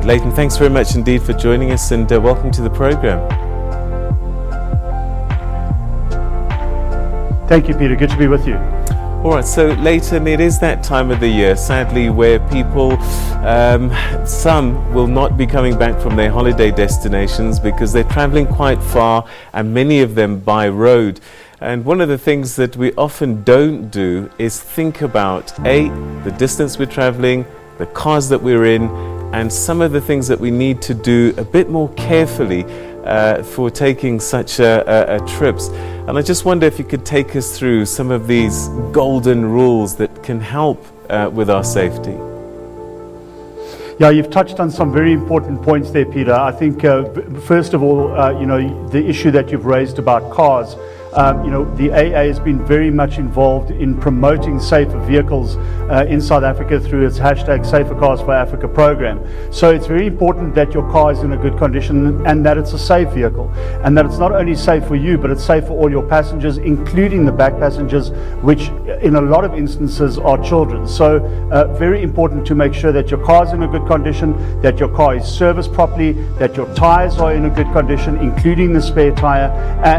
Leighton, thanks very much indeed for joining us, and welcome to the program. Thank you, Peter. Good to be with you. All right, so Leighton, it is that time of the year, sadly, where people, some will not be coming back from their holiday destinations because they're traveling quite far, and many of them by road. And one of the things that we often don't do is think about, the distance we're traveling, the cars that we're in, and some of the things that we need to do a bit more carefully for taking such trips. And I just wonder if you could take us through some of these golden rules that can help with our safety. Yeah, you've touched on some very important points there, Peter. I think, first of all, the issue that you've raised about cars. The AA has been very much involved in promoting safer vehicles in South Africa through its hashtag Safer Cars for Africa program. So it's very important that your car is in a good condition and that it's a safe vehicle, and that it's not only safe for you, but it's safe for all your passengers, including the back passengers, which in a lot of instances are children. So very important to make sure that your car is in a good condition, that your car is serviced properly, that your tires are in a good condition, including the spare tire,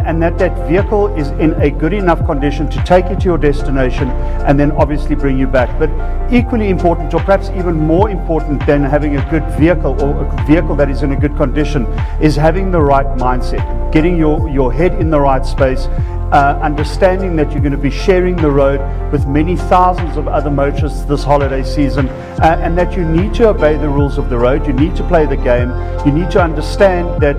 and that vehicle is in a good enough condition to take you to your destination and then obviously bring you back. But equally important, or perhaps even more important than having a good vehicle, or a vehicle that is in a good condition, is having the right mindset, getting your head in the right space, understanding that you're going to be sharing the road with many thousands of other motorists this holiday season, and that you need to obey the rules of the road, you need to play the game, you need to understand that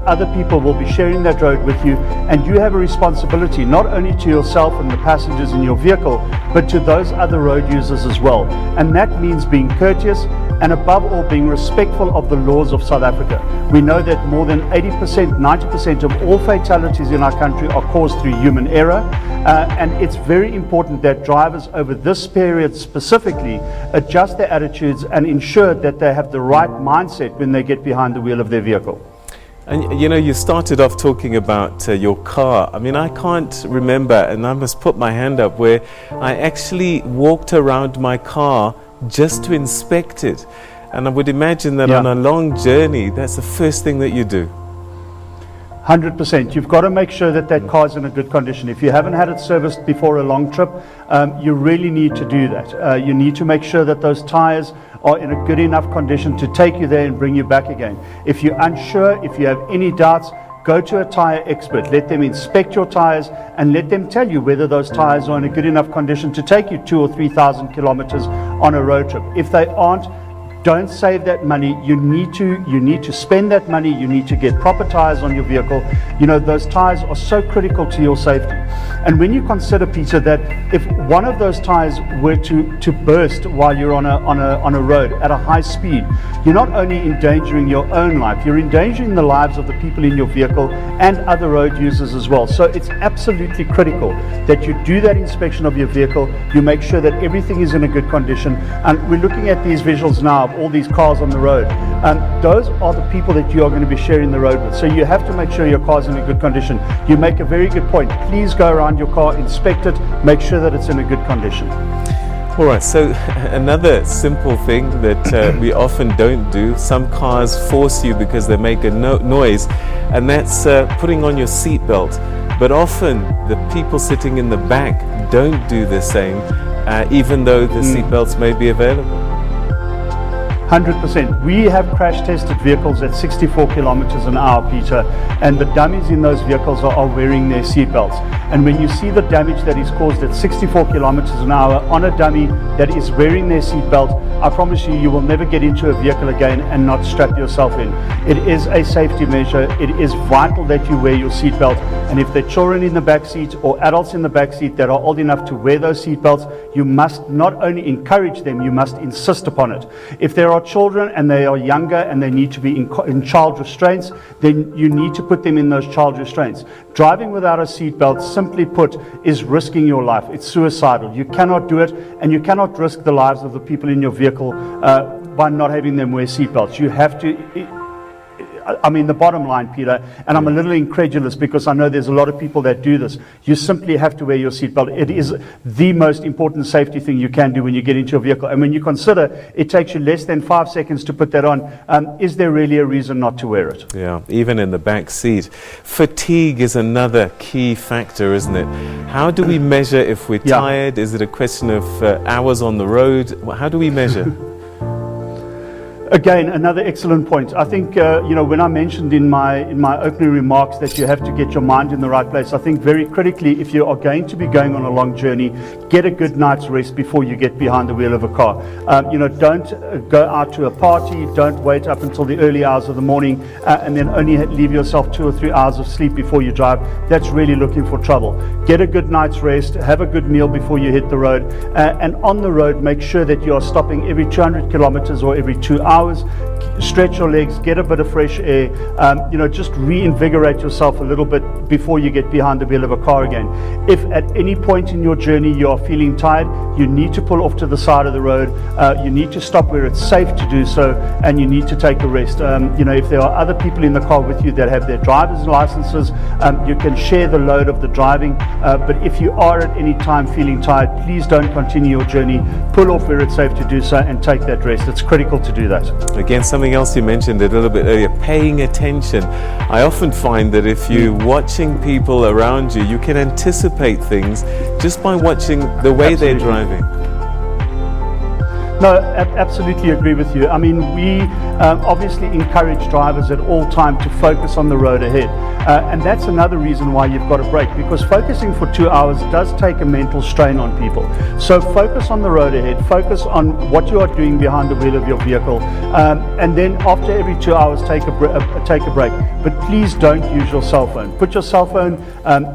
other people will be sharing that road with you, and you have a responsibility not only to yourself and the passengers in your vehicle, but to those other road users as well. And that means being courteous, and above all being respectful of the laws of South Africa. We know that more than 80%, 90% of all fatalities in our country are caused through human error, and it's very important that drivers over this period specifically adjust their attitudes and ensure that they have the right mindset when they get behind the wheel of their vehicle. And you started off talking about your car. I mean, I can't remember, and I must put my hand up, where I actually walked around my car just to inspect it. And I would imagine that on a long journey, that's the first thing that you do. 100%. You've got to make sure that that car is in a good condition. If you haven't had it serviced before a long trip, you really need to do that. You need to make sure that those tires are in a good enough condition to take you there and bring you back again. If you're unsure, if you have any doubts, go to a tire expert. Let them inspect your tires and let them tell you whether those tires are in a good enough condition to take you 2,000 or 3,000 kilometers on a road trip. If they aren't, don't save that money. You need to spend that money. You need to get proper tires on your vehicle. Those tires are so critical to your safety. And when you consider, Peter, that if one of those tires were to burst while you're on a road at a high speed, you're not only endangering your own life, you're endangering the lives of the people in your vehicle and other road users as well. So it's absolutely critical that you do that inspection of your vehicle. You make sure that everything is in a good condition. And we're looking at these visuals now of all these cars on the road. Those are the people that you are going to be sharing the road with. So you have to make sure your car's in a good condition. You make a very good point. Please go around your car, inspect it, make sure that it's in a good condition. All right, so another simple thing that we often don't do, some cars force you because they make a noise, and that's putting on your seatbelt. But often the people sitting in the back don't do the same, even though the seatbelts may be available. 100%. We have crash tested vehicles at 64 kilometers an hour, Peter, and the dummies in those vehicles are wearing their seatbelts. And when you see the damage that is caused at 64 kilometers an hour on a dummy that is wearing their seatbelt, I promise you, you will never get into a vehicle again and not strap yourself in. It is a safety measure. It is vital that you wear your seatbelt. And if there are children in the back seat or adults in the back seat that are old enough to wear those seatbelts, you must not only encourage them, you must insist upon it. If there are children and they are younger and they need to be in child restraints, then you need to put them in those child restraints. Driving without a seatbelt, simply put, is risking your life. It's suicidal. You cannot do it, and you cannot risk the lives of the people in your vehicle by not having them wear seatbelts. You have to I mean, the bottom line, Peter, and I'm a little incredulous because I know there's a lot of people that do this. You simply have to wear your seatbelt. It is the most important safety thing you can do when you get into your vehicle. And when you consider it takes you less than 5 seconds to put that on, is there really a reason not to wear it? Yeah, even in the back seat. Fatigue is another key factor, isn't it? How do we measure if we're tired? Is it a question of hours on the road? How do we measure? Again, another excellent point. I think, when I mentioned in my opening remarks that you have to get your mind in the right place, I think very critically, if you are going to be going on a long journey, get a good night's rest before you get behind the wheel of a car. Don't go out to a party, don't wait up until the early hours of the morning and then only leave yourself 2 or 3 hours of sleep before you drive. That's really looking for trouble. Get a good night's rest, have a good meal before you hit the road, and on the road, make sure that you are stopping every 200 kilometers or every 2 hours. Stretch your legs, get a bit of fresh air, just reinvigorate yourself a little bit before you get behind the wheel of a car again. If at any point in your journey you are feeling tired, you need to pull off to the side of the road, you need to stop where it's safe to do so, and you need to take a rest. If there are other people in the car with you that have their driver's licenses, you can share the load of the driving, but if you are at any time feeling tired, please don't continue your journey. Pull off where it's safe to do so and take that rest. It's critical to do that. Again, something else you mentioned a little bit earlier, paying attention. I often find that if you're watching people around you, you can anticipate things just by watching the way they're driving. No, absolutely agree with you. I mean, we obviously encourage drivers at all time to focus on the road ahead. And that's another reason why you've got a break, because focusing for 2 hours does take a mental strain on people. So focus on the road ahead, focus on what you are doing behind the wheel of your vehicle, and then after every 2 hours take a break. But please don't use your cell phone. Put your cell phone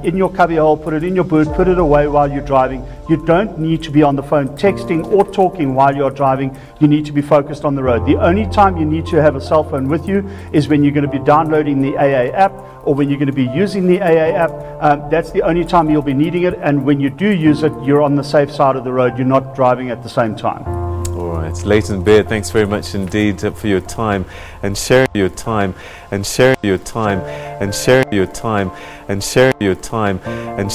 in your cubbyhole, put it in your boot, put it away while you're driving. You don't need to be on the phone texting or talking while you're driving. You need to be focused on the road. The only time you need to have a cell phone with you is when you're going to be downloading the AA app or when you're going to be using the AA app. That's the only time you'll be needing it, and when you do use it, you're on the safe side of the road. You're not driving at the same time. All right, Leighton Beard, thanks very much indeed for your time and sharing your time and sharing your time and sharing your time and sharing your time and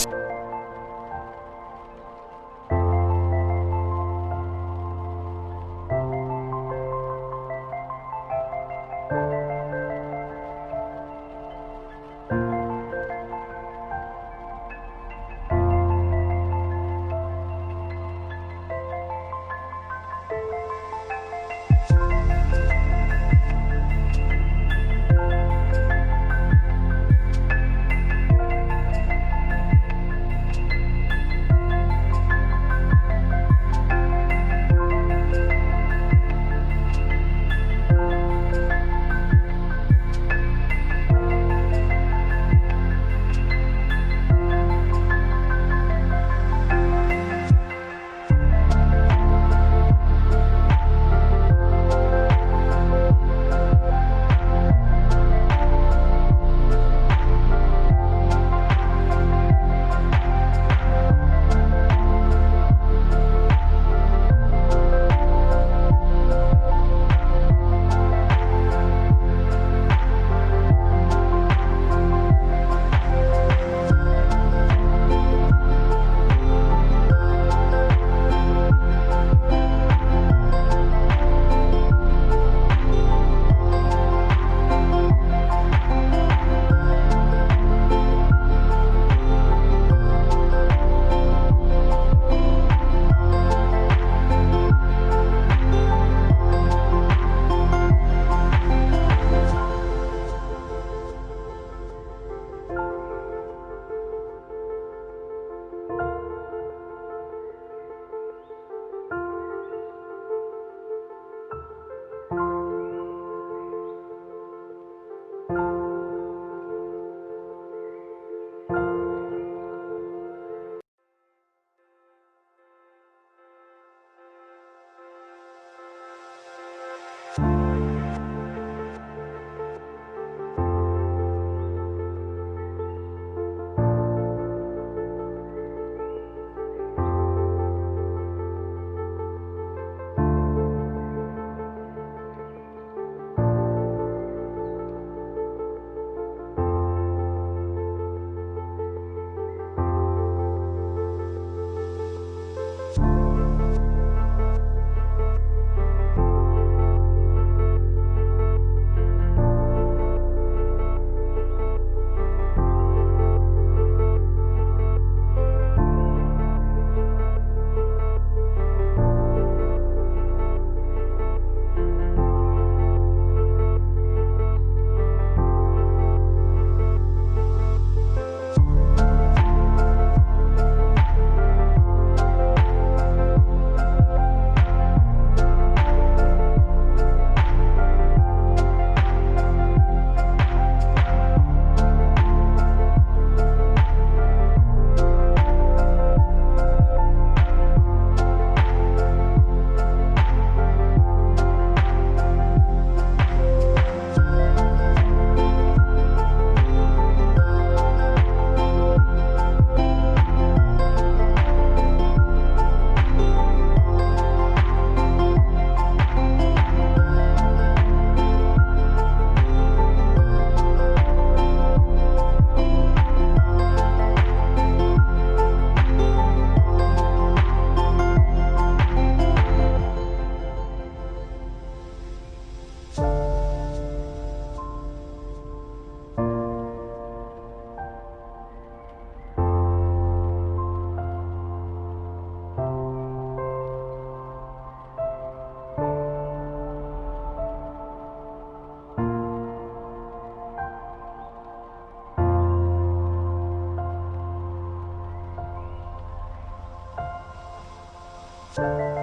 you.